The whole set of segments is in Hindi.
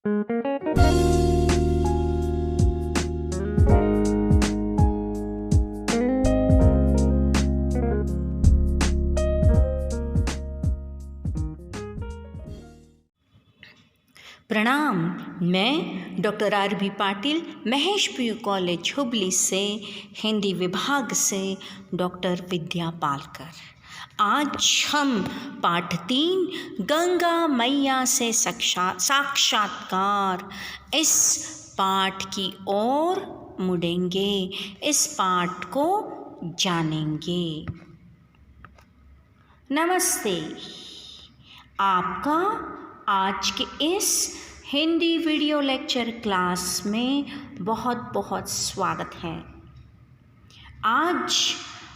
प्रणाम। मैं doctor RB. Patil, Mahesh PU college Hubli से हिंदी विभाग से डॉक्टर विद्या पालकर। आज हम पाठ 3 गंगा मैया से साक्षात्कार इस पाठ की ओर मुड़ेंगे, इस पाठ को जानेंगे। नमस्ते, आपका आज के इस हिंदी वीडियो लेक्चर क्लास में बहुत बहुत स्वागत है। आज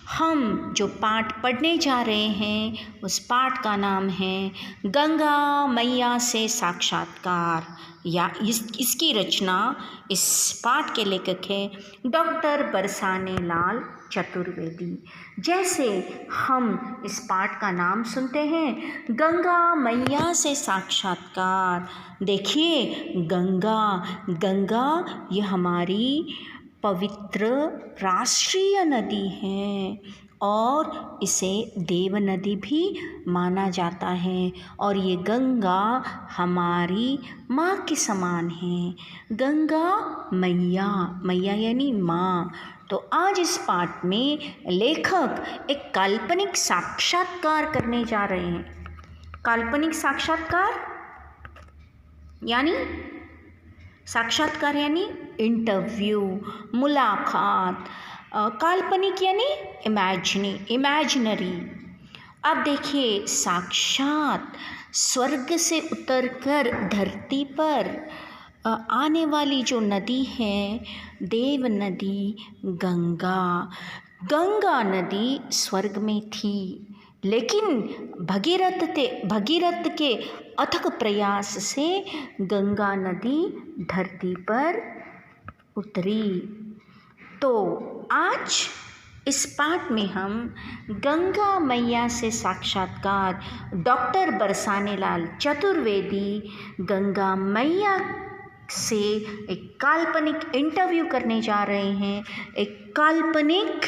हम जो पाठ पढ़ने जा रहे हैं उस पाठ का नाम है गंगा मैया से साक्षात्कार, या इसकी रचना, इस पाठ के लेखक हैं डॉक्टर बरसाने लाल चतुर्वेदी। जैसे हम इस पाठ का नाम सुनते हैं गंगा मैया से साक्षात्कार, देखिए गंगा ये हमारी पवित्र राष्ट्रीय नदी है और इसे देव नदी भी माना जाता है, और ये गंगा हमारी माँ के समान है। गंगा मैया यानी माँ। तो आज इस पाठ में लेखक एक काल्पनिक साक्षात्कार करने जा रहे हैं। काल्पनिक साक्षात्कार यानी इंटरव्यू, मुलाकात। काल्पनिक यानी इमेजिनरी। अब देखिए, साक्षात स्वर्ग से उतरकर धरती पर आने वाली जो नदी है, देव नदी गंगा नदी स्वर्ग में थी, लेकिन भगीरथ के अथक प्रयास से गंगा नदी धरती पर उतरी। तो आज इस पाठ में हम गंगा मैया से साक्षात्कार, डॉक्टर बरसाने लाल चतुर्वेदी गंगा मैया से एक काल्पनिक इंटरव्यू करने जा रहे हैं, एक काल्पनिक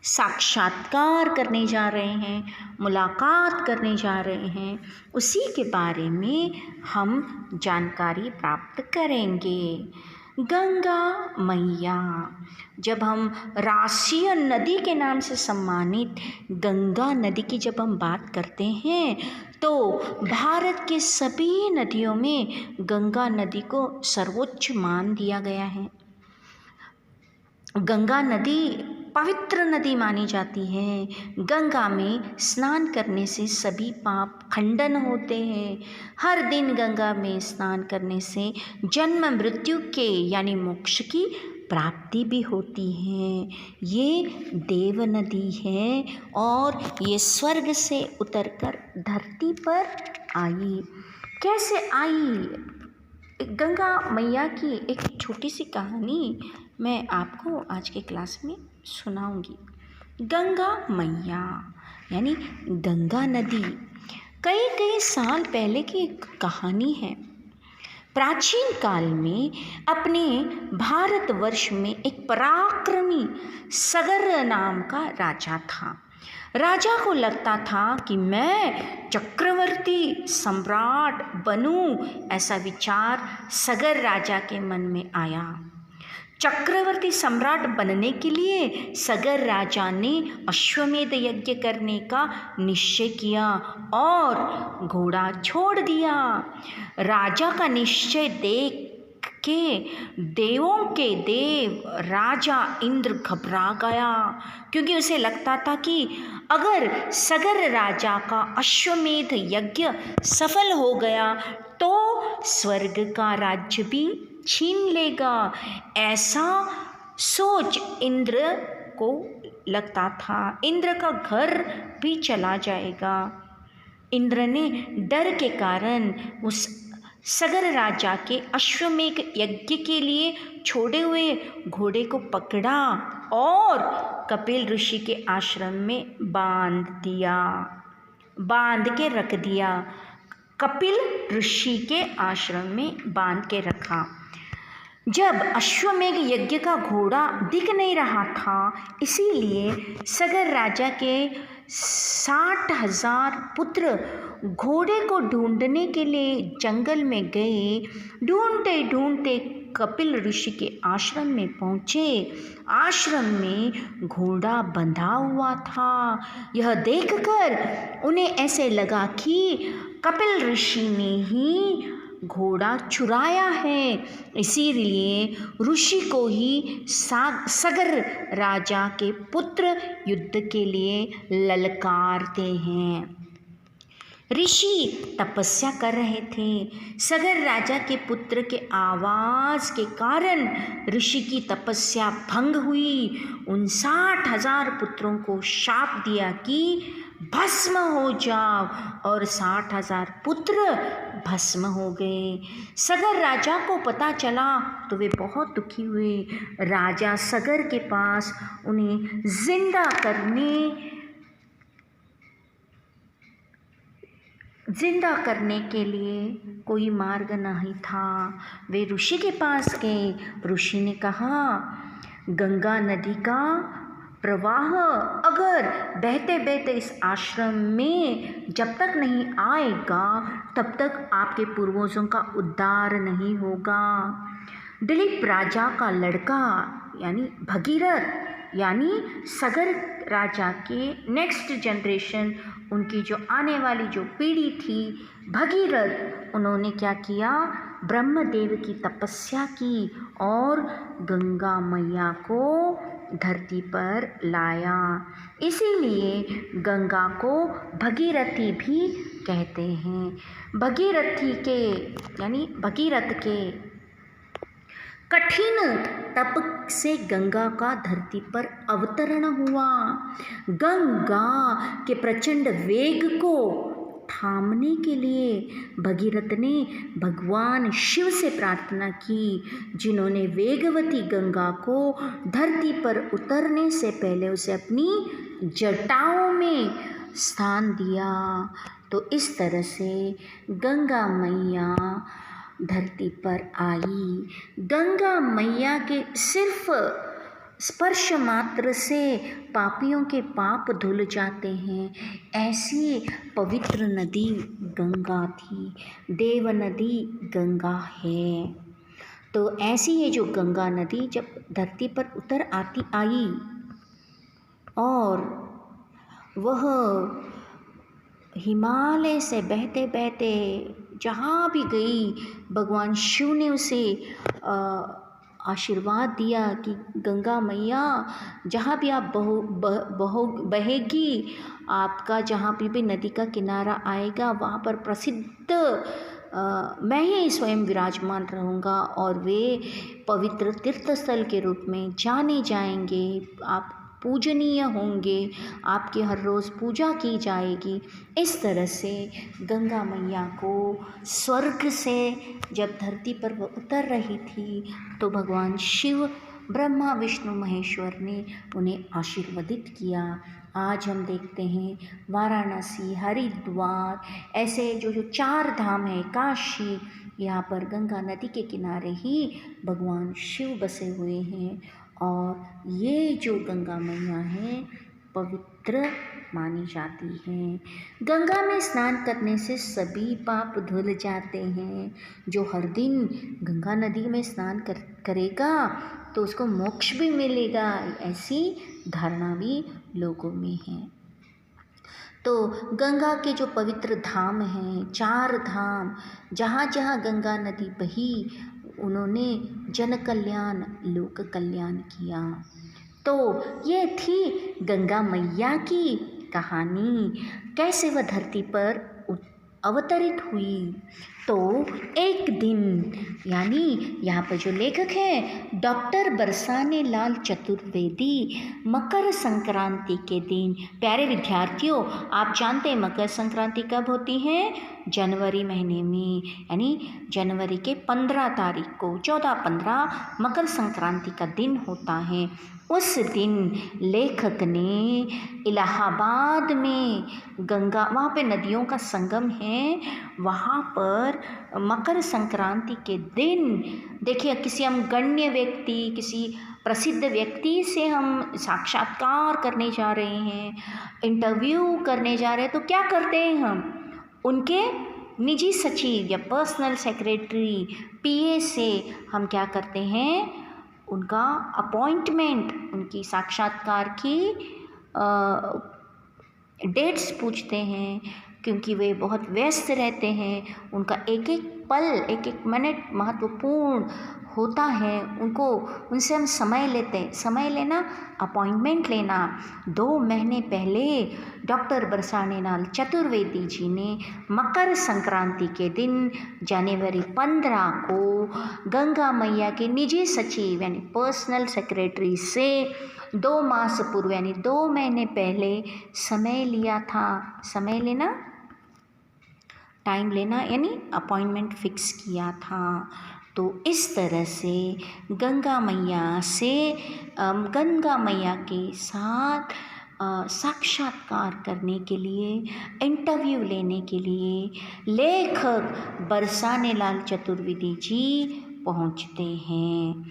साक्षात्कार करने जा रहे हैं, मुलाकात करने जा रहे हैं। उसी के बारे में हम जानकारी प्राप्त करेंगे। गंगा मैया, जब हम राष्ट्रीय नदी के नाम से सम्मानित गंगा नदी की जब हम बात करते हैं तो भारत के सभी नदियों में गंगा नदी को सर्वोच्च मान दिया गया है। गंगा नदी पवित्र नदी मानी जाती है। गंगा में स्नान करने से सभी पाप खंडन होते हैं। हर दिन गंगा में स्नान करने से जन्म मृत्यु के यानी मोक्ष की प्राप्ति भी होती है। ये देव नदी है और ये स्वर्ग से उतरकर धरती पर आई। कैसे आई? गंगा मैया की एक छोटी सी कहानी मैं आपको आज के क्लास में सुनाऊंगी। गंगा मैया यानी गंगा नदी कई साल पहले की एक कहानी है। प्राचीन काल में अपने भारतवर्ष में एक पराक्रमी सगर नाम का राजा था। राजा को लगता था कि मैं चक्रवर्ती सम्राट बनूं, ऐसा विचार सगर राजा के मन में आया। चक्रवर्ती सम्राट बनने के लिए सगर राजा ने अश्वमेध यज्ञ करने का निश्चय किया और घोड़ा छोड़ दिया। राजा का निश्चय देख के देवों के देव राजा इंद्र घबरा गया, क्योंकि उसे लगता था कि अगर सगर राजा का अश्वमेध यज्ञ सफल हो गया तो स्वर्ग का राज्य भी छीन लेगा। ऐसा सोच इंद्र को लगता था। इंद्र का घर भी चला जाएगा। इंद्र ने डर के कारण उस सगर राजा के अश्वमेध यज्ञ के लिए छोड़े हुए घोड़े को पकड़ा और कपिल ऋषि के आश्रम में बांध के रख दिया। कपिल ऋषि के आश्रम में बांध के रखा। जब अश्वमेघ यज्ञ का घोड़ा दिख नहीं रहा था, इसीलिए सगर राजा के 60,000 पुत्र घोड़े को ढूंढने के लिए जंगल में गए। ढूंढते ढूंढते कपिल ऋषि के आश्रम में पहुँचे। आश्रम में घोड़ा बंधा हुआ था। यह देखकर उन्हें ऐसे लगा कि कपिल ऋषि ने ही घोड़ा चुराया है, इसीलिए ऋषि को ही सगर राजा के पुत्र युद्ध के लिए ललकारते हैं। ऋषि तपस्या कर रहे थे। सगर राजा के पुत्र के आवाज के कारण ऋषि की तपस्या भंग हुई। उन 60,000 पुत्रों को शाप दिया कि भस्म हो जाओ, और 60,000 पुत्र भस्म हो गए। सगर राजा को पता चला तो वे बहुत दुखी हुए। राजा सगर के पास उन्हें जिंदा करने के लिए कोई मार्ग नहीं था। वे ऋषि के पास गए। ऋषि ने कहा, गंगा नदी का प्रवाह अगर बहते बहते इस आश्रम में जब तक नहीं आएगा, तब तक आपके पूर्वजों का उद्धार नहीं होगा। दिलीप राजा का लड़का यानी भगीरथ, यानी सगर राजा के नेक्स्ट जनरेशन, उनकी जो आने वाली जो पीढ़ी थी, भगीरथ, उन्होंने क्या किया, ब्रह्मदेव की तपस्या की और गंगा मैया को धरती पर लाया। इसीलिए गंगा को भगीरथी भी कहते हैं। भगीरथी के यानी भगीरथ के कठिन तप से गंगा का धरती पर अवतरण हुआ। गंगा के प्रचंड वेग को थामने के लिए भगीरथ ने भगवान शिव से प्रार्थना की, जिन्होंने वेगवती गंगा को धरती पर उतरने से पहले उसे अपनी जटाओं में स्थान दिया। तो इस तरह से गंगा मैया धरती पर आई। गंगा मैया के सिर्फ स्पर्श मात्र से पापियों के पाप धुल जाते हैं। ऐसी पवित्र नदी गंगा थी, देव नदी गंगा है। तो ऐसी ये जो गंगा नदी जब धरती पर उतर आई और वह हिमालय से बहते बहते जहाँ भी गई, भगवान शिव ने उसे आशीर्वाद दिया कि गंगा मैया जहाँ भी आप बहेगी, आपका जहाँ भी नदी का किनारा आएगा, वहाँ पर प्रसिद्ध मैं ही स्वयं विराजमान रहूँगा और वे पवित्र तीर्थस्थल के रूप में जाने जाएंगे। आप पूजनीय होंगे, आपकी हर रोज़ पूजा की जाएगी। इस तरह से गंगा मैया को स्वर्ग से जब धरती पर वह उतर रही थी, तो भगवान शिव, ब्रह्मा, विष्णु, महेश्वर ने उन्हें आशीर्वादित किया। आज हम देखते हैं वाराणसी, हरिद्वार, ऐसे जो 4 धाम हैं, काशी, यहाँ पर गंगा नदी के किनारे ही भगवान शिव बसे हुए हैं। और ये जो गंगा मैया हैं पवित्र मानी जाती हैं। गंगा में स्नान करने से सभी पाप धुल जाते हैं। जो हर दिन गंगा नदी में स्नान करेगा तो उसको मोक्ष भी मिलेगा, ऐसी धारणा भी लोगों में है। तो गंगा के जो पवित्र धाम हैं, 4 धाम, जहाँ जहाँ गंगा नदी बही, उन्होंने जन कल्याण, लोक कल्याण किया। तो ये थी गंगा मैया की कहानी, कैसे वह धरती पर अवतरित हुई। तो एक दिन यानी यहाँ पर जो लेखक है डॉक्टर बरसाने लाल चतुर्वेदी मकर संक्रांति के दिन, प्यारे विद्यार्थियों आप जानते हैं मकर संक्रांति कब होती है? जनवरी महीने में, यानी जनवरी के 15 तारीख को 14-15 मकर संक्रांति का दिन होता है। उस दिन लेखक ने इलाहाबाद में गंगा, वहाँ पे नदियों का संगम है, वहाँ पर मकर संक्रांति के दिन देखिए किसी हम गण्य व्यक्ति, किसी प्रसिद्ध व्यक्ति से हम साक्षात्कार करने जा रहे हैं, इंटरव्यू करने जा रहे हैं, तो क्या करते हैं हम? उनके निजी सचिव या पर्सनल सेक्रेटरी पीए से हम क्या करते हैं? उनका अपॉइंटमेंट, उनकी साक्षात्कार की डेट्स पूछते हैं, क्योंकि वे बहुत व्यस्त रहते हैं, उनका एक एक पल, एक एक मिनट महत्वपूर्ण होता है, उनसे हम समय लेते हैं। समय लेना, अपॉइंटमेंट लेना। 2 महीने पहले डॉक्टर बरसाने लाल चतुर्वेदी जी ने मकर संक्रांति के दिन जनवरी 15 को गंगा मैया के निजी सचिव यानी पर्सनल सेक्रेटरी से 2 मास पूर्व यानी 2 महीने पहले समय लिया था। समय लेना, टाइम लेना यानी अपॉइंटमेंट फिक्स किया था। तो इस तरह से गंगा मैया के साथ साक्षात्कार करने के लिए, इंटरव्यू लेने के लिए लेखक बरसाने लाल चतुर्वेदी जी पहुंचते हैं।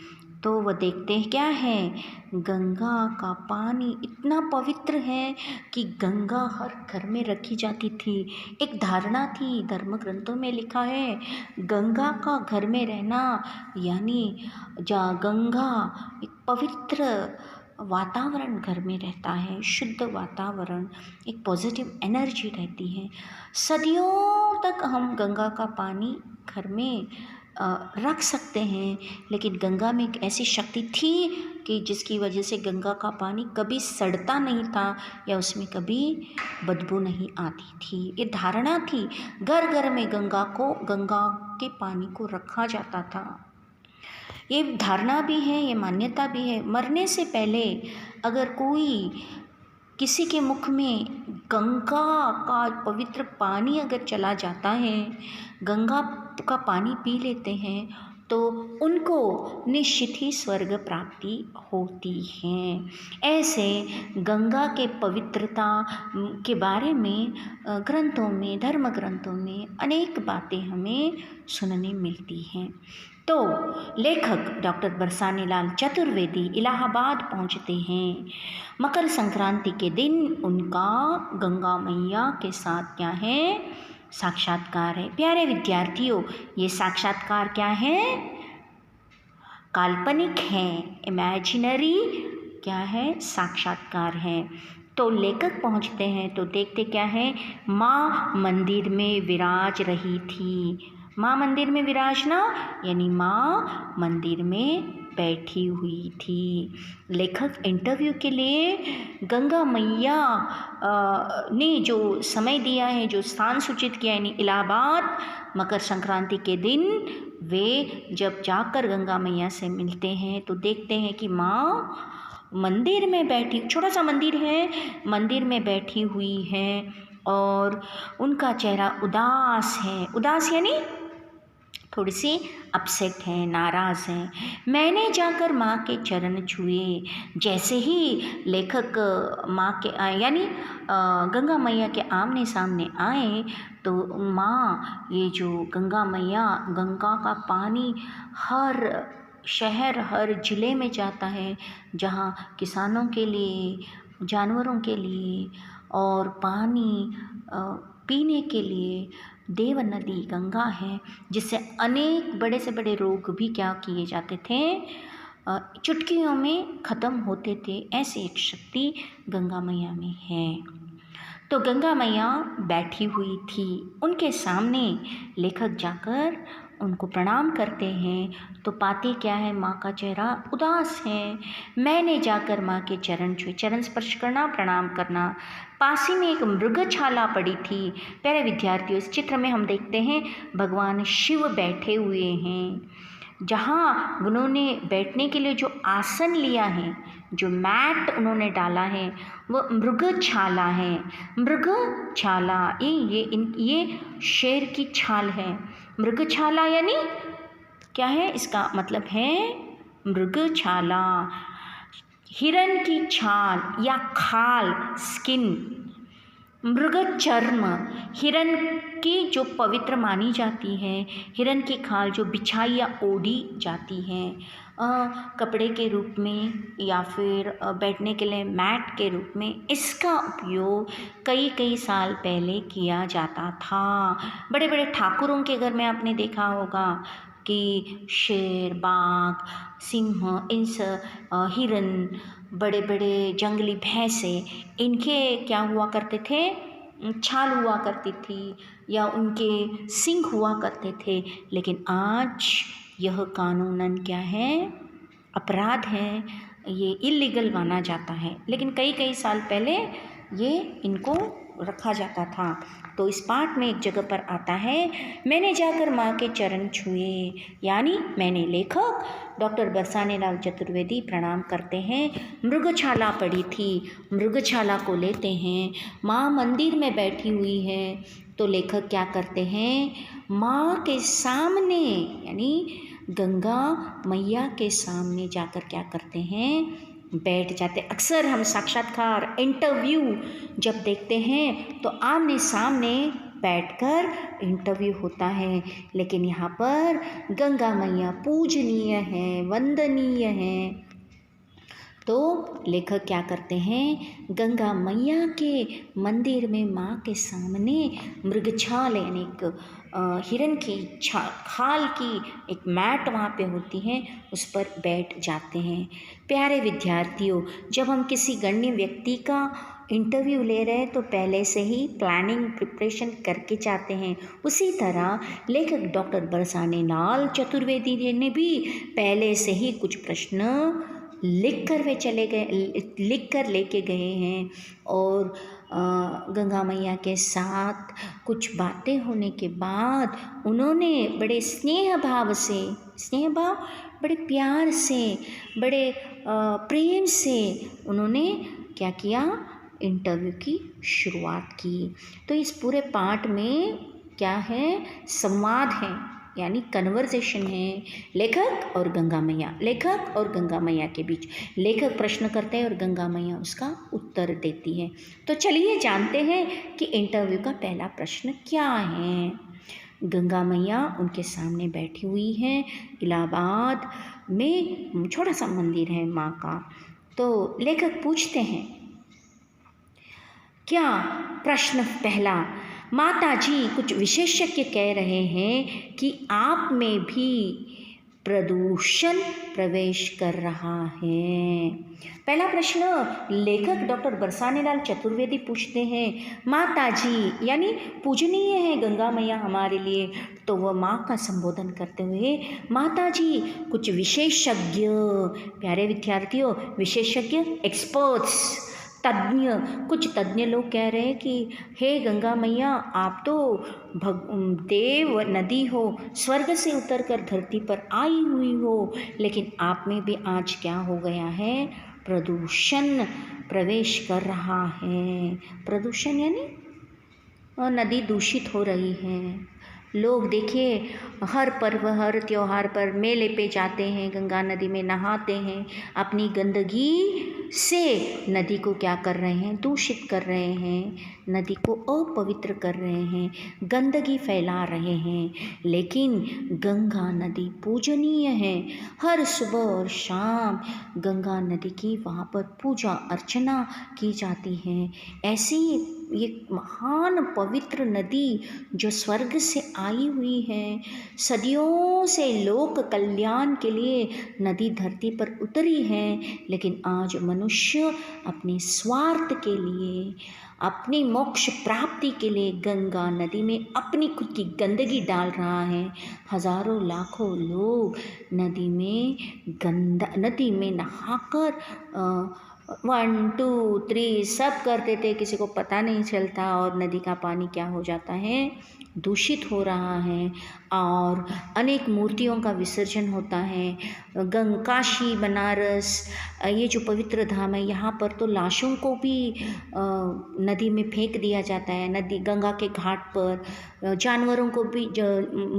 तो वह देखते हैं क्या है, गंगा का पानी इतना पवित्र है कि गंगा हर घर में रखी जाती थी। एक धारणा थी, धर्म ग्रंथों में लिखा है, गंगा का घर में रहना यानी गंगा एक पवित्र वातावरण घर में रहता है, शुद्ध वातावरण, एक पॉजिटिव एनर्जी रहती है। सदियों तक हम गंगा का पानी घर में रख सकते हैं, लेकिन गंगा में एक ऐसी शक्ति थी कि जिसकी वजह से गंगा का पानी कभी सड़ता नहीं था या उसमें कभी बदबू नहीं आती थी। ये धारणा थी, घर घर में गंगा के पानी को रखा जाता था। ये धारणा भी है, ये मान्यता भी है। मरने से पहले अगर कोई किसी के मुख में गंगा का पवित्र पानी अगर चला जाता है, गंगा का पानी पी लेते हैं, तो उनको निश्चित ही स्वर्ग प्राप्ति होती है। ऐसे गंगा के पवित्रता के बारे में ग्रंथों में, धर्म ग्रंथों में अनेक बातें हमें सुनने मिलती हैं। तो लेखक डॉक्टर बरसाने लाल चतुर्वेदी इलाहाबाद पहुंचते हैं। मकर संक्रांति के दिन उनका गंगा मैया के साथ क्या है? साक्षात्कार है। प्यारे विद्यार्थियों, ये साक्षात्कार क्या है? काल्पनिक है, इमेजिनरी क्या है? साक्षात्कार है। तो लेखक पहुंचते हैं तो देखते क्या है, माँ मंदिर में विराज रही थी। माँ मंदिर में विराजना यानी माँ मंदिर में बैठी हुई थी। लेखक इंटरव्यू के लिए गंगा मैया ने जो समय दिया है, जो स्थान सूचित किया यानी इलाहाबाद, मकर संक्रांति के दिन वे जब जाकर गंगा मैया से मिलते हैं तो देखते हैं कि माँ मंदिर में बैठी, छोटा सा मंदिर है, मंदिर में बैठी हुई है और उनका चेहरा उदास है। उदास यानी थोड़ी सी अपसेट है, नाराज़ है। मैंने जाकर माँ के चरण छुए। जैसे ही लेखक माँ के यानी गंगा मैया के आमने सामने आए तो माँ, ये जो गंगा मैया, गंगा का पानी हर शहर, हर ज़िले में जाता है, जहाँ किसानों के लिए, जानवरों के लिए और पानी पीने के लिए देव नदी गंगा है, जिससे अनेक बड़े से बड़े रोग भी क्या किए जाते थे, चुटकियों में ख़त्म होते थे। ऐसी एक शक्ति गंगा मैया में है। तो गंगा मैया बैठी हुई थी, उनके सामने लेखक जाकर उनको प्रणाम करते हैं तो पाते क्या है, माँ का चेहरा उदास है। मैंने जाकर माँ के चरण छुए, चरण स्पर्श करना, प्रणाम करना। पास ही में एक मृगछाला पड़ी थी। प्यारे विद्यार्थियों, इस चित्र में हम देखते हैं भगवान शिव बैठे हुए हैं। जहाँ उन्होंने बैठने के लिए जो आसन लिया है, जो मैट उन्होंने डाला है, वो मृगछाला है। मृगछाला ये शेर की छाल है। मृगछाला यानी क्या है? इसका मतलब है मृगछाला, हिरण की छाल या खाल, स्किन। मृगचर्म, हिरण की जो पवित्र मानी जाती है, हिरण की खाल जो बिछाई या ओढ़ी जाती है कपड़े के रूप में या फिर बैठने के लिए मैट के रूप में, इसका उपयोग कई कई साल पहले किया जाता था। बड़े बड़े ठाकुरों के घर में आपने देखा होगा कि शेर, बाघ, सिंह, हिरन, बड़े बड़े जंगली भैंसे, इनके क्या हुआ करते थे? छाल हुआ करती थी या उनके सींग हुआ करते थे। लेकिन आज यह कानूनन क्या है? अपराध है, ये इल्लीगल माना जाता है। लेकिन कई कई साल पहले ये इनको रखा जाता था। तो इस पाठ में एक जगह पर आता है, मैंने जाकर माँ के चरण छुए, यानी मैंने, लेखक डॉक्टर बरसाने लाल चतुर्वेदी प्रणाम करते हैं। मृगछाला पड़ी थी, मृगछाला को लेते हैं। माँ मंदिर में बैठी हुई है, तो लेखक क्या करते हैं? माँ के सामने यानी गंगा मैया के सामने जाकर क्या करते हैं? बैठ जाते। अक्सर हम साक्षात्कार, इंटरव्यू जब देखते हैं तो आमने सामने बैठकर इंटरव्यू होता है। लेकिन यहाँ पर गंगा मैया पूजनीय है, वंदनीय है। तो लेखक क्या करते हैं? गंगा मैया के मंदिर में माँ के सामने मृगछाल यानी एक हिरण की खाल की एक मैट वहाँ पे होती है, उस पर बैठ जाते हैं। प्यारे विद्यार्थियों, जब हम किसी गण्य व्यक्ति का इंटरव्यू ले रहे हैं तो पहले से ही प्लानिंग, प्रिपरेशन करके जाते हैं। उसी तरह लेखक डॉक्टर बरसाने लाल चतुर्वेदी जी ने भी पहले से ही कुछ प्रश्न लिख कर लेके गए हैं। और गंगा मैया के साथ कुछ बातें होने के बाद उन्होंने बड़े स्नेह भाव, बड़े प्यार से, बड़े प्रेम से उन्होंने क्या किया? इंटरव्यू की शुरुआत की। तो इस पूरे पाठ में क्या है? संवाद है, यानी कन्वर्सेशन है लेखक और गंगा मैया के बीच। लेखक प्रश्न करते हैं और गंगा मैया उसका उत्तर देती है। तो चलिए जानते हैं कि इंटरव्यू का पहला प्रश्न क्या है। गंगा मैया उनके सामने बैठी हुई हैं। इलाहाबाद में छोटा सा मंदिर है माँ का। तो लेखक पूछते हैं, क्या? प्रश्न पहला, माता जी, कुछ विशेषज्ञ कह रहे हैं कि आप में भी प्रदूषण प्रवेश कर रहा है। पहला प्रश्न लेखक डॉक्टर बरसाने लाल चतुर्वेदी पूछते हैं, माता जी यानी पूजनीय है गंगा मैया हमारे लिए, तो वह माँ का संबोधन करते हुए, माता जी कुछ विशेषज्ञ, प्यारे विद्यार्थियों, विशेषज्ञ, एक्सपर्ट्स, कुछ तज्ञ लोग कह रहे हैं कि हे गंगा मैया, आप तो देव नदी हो, स्वर्ग से उतरकर धरती पर आई हुई हो, लेकिन आप में भी आज क्या हो गया है? प्रदूषण प्रवेश कर रहा है। प्रदूषण यानी नदी दूषित हो रही है। लोग देखिए हर पर्व, हर त्योहार पर मेले पे जाते हैं, गंगा नदी में नहाते हैं, अपनी गंदगी से नदी को क्या कर रहे हैं? दूषित कर रहे हैं, नदी को अपवित्र कर रहे हैं, गंदगी फैला रहे हैं। लेकिन गंगा नदी पूजनीय है। हर सुबह और शाम गंगा नदी की वहाँ पर पूजा अर्चना की जाती है। ऐसी ये महान पवित्र नदी जो स्वर्ग से आई हुई है, सदियों से लोक कल्याण के लिए नदी धरती पर उतरी है, लेकिन आज मनुष्य अपने स्वार्थ के लिए, अपनी मोक्ष प्राप्ति के लिए गंगा नदी में अपनी खुद की गंदगी डाल रहा है। हजारों लाखों लोग नदी में नहाकर 1 2 3 सब करते थे, किसी को पता नहीं चलता, और नदी का पानी क्या हो जाता है, दूषित हो रहा है। और अनेक मूर्तियों का विसर्जन होता है। काशी बनारस ये जो पवित्र धाम है, यहाँ पर तो लाशों को भी नदी में फेंक दिया जाता है। नदी गंगा के घाट पर जानवरों को भी,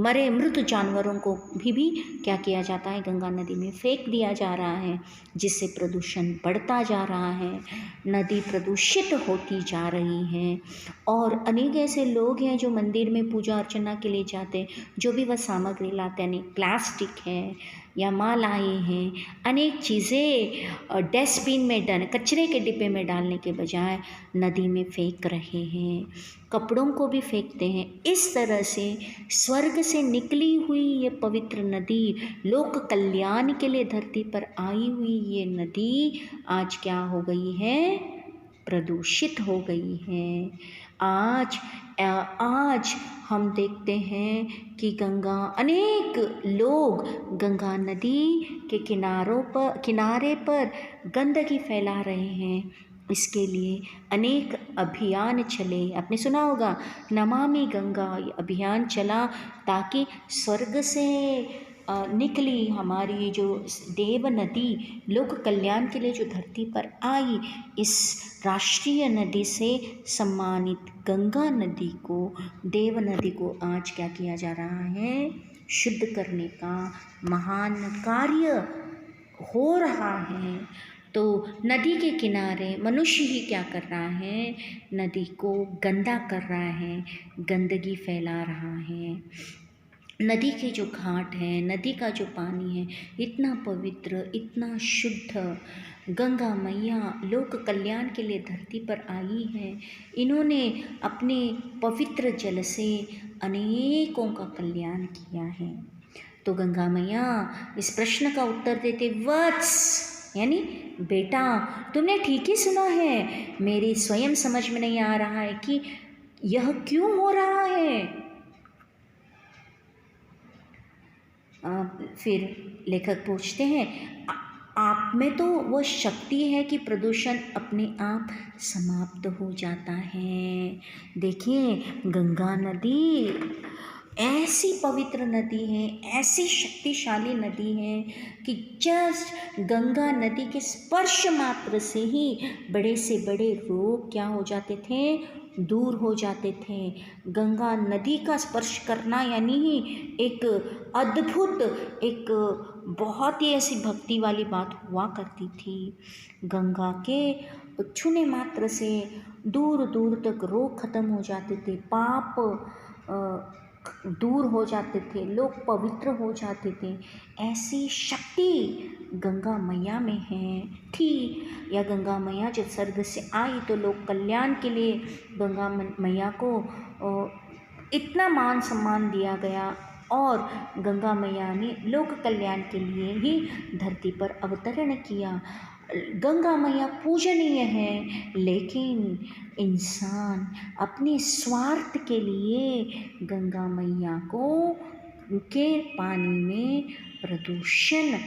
मरे मृत जानवरों को भी क्या किया जाता है, गंगा नदी में फेंक दिया जा रहा है, जिससे प्रदूषण बढ़ता जा रहा है, नदी प्रदूषित होती जा रही है। और अनेक ऐसे लोग हैं जो मंदिर में पूजा अर्चना के लिए जाते हैं, जो भी वह सामग्री लाते हैं, यानी प्लास्टिक है या मालाएँ हैं, अनेक चीज़ें डस्टबिन में कचरे के डिब्बे में डालने के बजाय नदी में फेंक रहे हैं, कपड़ों को भी फेंकते हैं। इस तरह से स्वर्ग से निकली हुई ये पवित्र नदी, लोक कल्याण के लिए धरती पर आई हुई ये नदी आज क्या हो गई है, प्रदूषित हो गई है। आज हम देखते हैं कि अनेक लोग गंगा नदी के किनारे पर गंदगी फैला रहे हैं। इसके लिए अनेक अभियान चले, आपने सुना होगा नमामि गंगा अभियान चला, ताकि स्वर्ग से निकली हमारी जो देव नदी लोक कल्याण के लिए जो धरती पर आई, इस राष्ट्रीय नदी से सम्मानित गंगा नदी को, देव नदी को आज क्या किया जा रहा है, शुद्ध करने का महान कार्य हो रहा है। तो नदी के किनारे मनुष्य ही क्या कर रहा है, नदी को गंदा कर रहा है, गंदगी फैला रहा है। नदी के जो घाट हैं, नदी का जो पानी है, इतना पवित्र, इतना शुद्ध, गंगा मैया लोक कल्याण के लिए धरती पर आई है। इन्होंने अपने पवित्र जल से अनेकों का कल्याण किया है। तो गंगा मैया इस प्रश्न का उत्तर देते, वत्स यानी बेटा, तुमने ठीक ही सुना है, मेरी स्वयं समझ में नहीं आ रहा है कि यह क्यों हो रहा है। फिर लेखक पूछते हैं, आप में तो वह शक्ति है कि प्रदूषण अपने आप समाप्त हो जाता है। देखिए, गंगा नदी ऐसी पवित्र नदी है, ऐसी शक्तिशाली नदी है कि जस्ट गंगा नदी के स्पर्श मात्र से ही बड़े से बड़े रोग क्या हो जाते थे, दूर हो जाते थे। गंगा नदी का स्पर्श करना यानी ही एक अद्भुत, एक बहुत ही ऐसी भक्ति वाली बात हुआ करती थी। गंगा के छूने मात्र से दूर दूर तक रोग खत्म हो जाते थे, पाप दूर हो जाते थे, लोग पवित्र हो जाते थे। ऐसी शक्ति गंगा मैया में है थी। या गंगा मैया जब स्वर्ग से आई तो लोक कल्याण के लिए गंगा मैया को इतना मान सम्मान दिया गया, और गंगा मैया ने लोक कल्याण के लिए ही धरती पर अवतरण किया। गंगा मैया पूजनीय है, लेकिन इंसान अपने स्वार्थ के लिए गंगा मैया को के पानी में प्रदूषण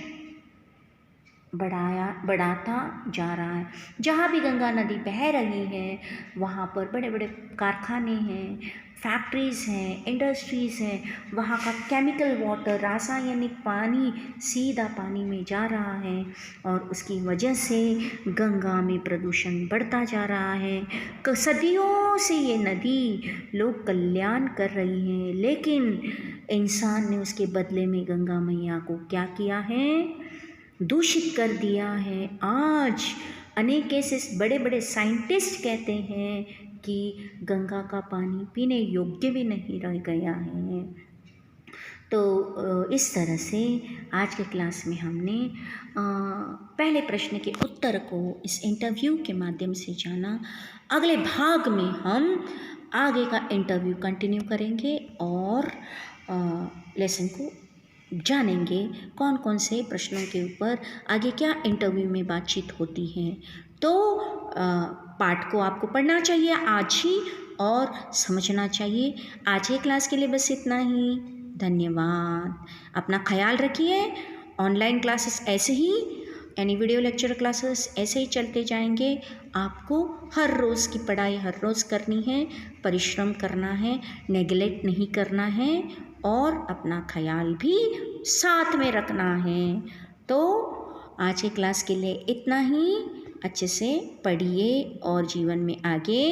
बढ़ाता जा रहा है। जहाँ भी गंगा नदी बह रही है वहाँ पर बड़े बड़े कारखाने हैं, फैक्ट्रीज़ हैं, इंडस्ट्रीज़ हैं, वहाँ का केमिकल वाटर, रासायनिक पानी सीधा पानी में जा रहा है, और उसकी वजह से गंगा में प्रदूषण बढ़ता जा रहा है। सदियों से ये नदी लोग कल्याण कर रही हैं, लेकिन इंसान ने उसके बदले में गंगा मैया को क्या किया है, दूषित कर दिया है। आज अनेक ऐसे बड़े बड़े साइंटिस्ट कहते हैं कि गंगा का पानी पीने योग्य भी नहीं रह गया है। तो इस तरह से आज के क्लास में हमने पहले प्रश्न के उत्तर को इस इंटरव्यू के माध्यम से जाना। अगले भाग में हम आगे का इंटरव्यू कंटिन्यू करेंगे और लेसन को जानेंगे कौन कौन से प्रश्नों के ऊपर आगे क्या इंटरव्यू में बातचीत होती है। तो पाठ को आपको पढ़ना चाहिए आज ही और समझना चाहिए। आज के क्लास के लिए बस इतना ही। धन्यवाद। अपना ख्याल रखिए। ऑनलाइन क्लासेस ऐसे ही यानी वीडियो लेक्चर क्लासेस ऐसे ही चलते जाएंगे। आपको हर रोज़ की पढ़ाई हर रोज़ करनी है, परिश्रम करना है, नेगलेक्ट नहीं करना है और अपना ख्याल भी साथ में रखना है। तो आज की क्लास के लिए इतना ही। अच्छे से पढ़िए और जीवन में आगे